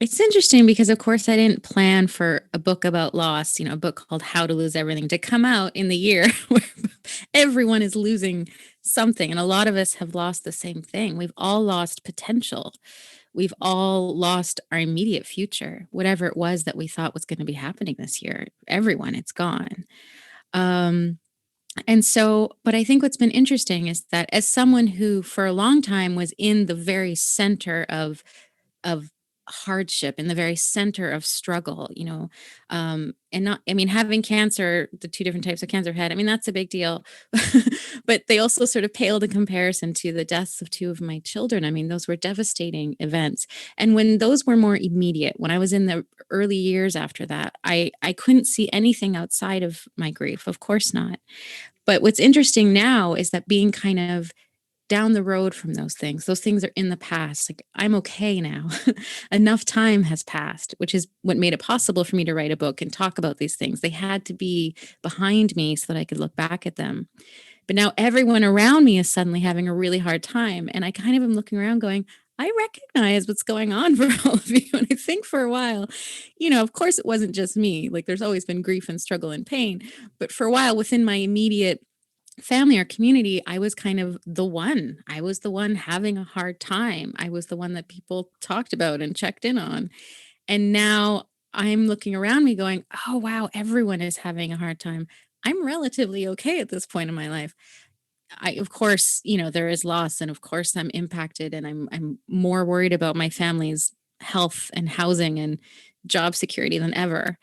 It's interesting because, of course, I didn't plan for a book about loss, a book called How to Lose Everything to come out in the year where everyone is losing something. And a lot of us have lost the same thing. We've all lost potential. We've all lost our immediate future, whatever it was that we thought was going to be happening this year. Everyone, it's gone. Um, and so, but I think what's been interesting is that as someone who for a long time was in the very center of hardship, in the very center of struggle, and not, I mean, having cancer, the two different types of cancer I've had, I mean, that's a big deal. But they also sort of paled in comparison to the deaths of two of my children. I mean, those were devastating events. And when those were more immediate, when I was in the early years after that, I couldn't see anything outside of my grief. Of course not. But what's interesting now is that being kind of down the road from those things are in the past. Like, I'm okay now. Enough time has passed, which is what made it possible for me to write a book and talk about these things. They had to be behind me so that I could look back at them. But now everyone around me is suddenly having a really hard time. And I kind of am looking around going, I recognize what's going on for all of you. And I think for a while, of course, it wasn't just me. Like, there's always been grief and struggle and pain. But for a while, within my immediate family or community, I was kind of the one. I was the one having a hard time. I was the one that people talked about and checked in on. And now I'm looking around me going, oh, wow, everyone is having a hard time. I'm relatively okay at this point in my life. Of course, there is loss, and of course I'm impacted, and I'm more worried about my family's health and housing and job security than ever,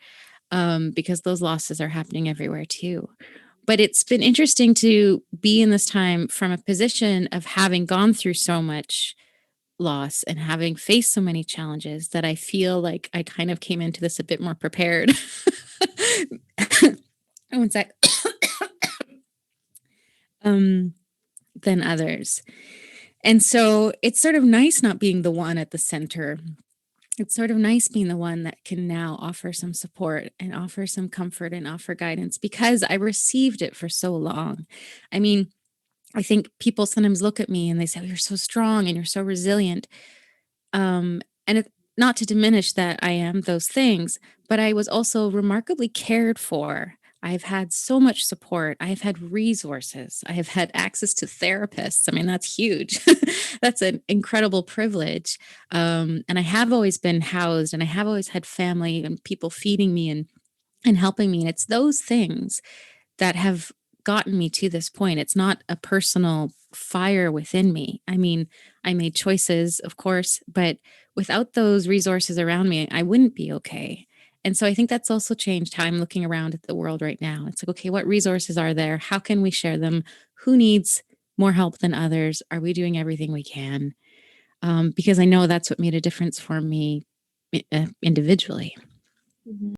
because those losses are happening everywhere too. But it's been interesting to be in this time from a position of having gone through so much loss and having faced so many challenges that I feel like I kind of came into this a bit more prepared. One sec. um, than others. And so it's sort of nice not being the one at the center. It's sort of nice being the one that can now offer some support and offer some comfort and offer guidance because I received it for so long. I mean, I think people sometimes look at me and they say, "Oh, you're so strong and you're so resilient." And not to diminish that I am those things, but I was also remarkably cared for. I've had so much support. I have had resources. I have had access to therapists. I mean, that's huge. That's an incredible privilege. And I have always been housed, and I have always had family and people feeding me and helping me. And it's those things that have gotten me to this point. It's not a personal fire within me. I mean, I made choices, of course, but without those resources around me, I wouldn't be okay. And so I think that's also changed how I'm looking around at the world right now. It's like, okay, what resources are there? How can we share them? Who needs more help than others? Are we doing everything we can? Because I know that's what made a difference for me individually. Mhm.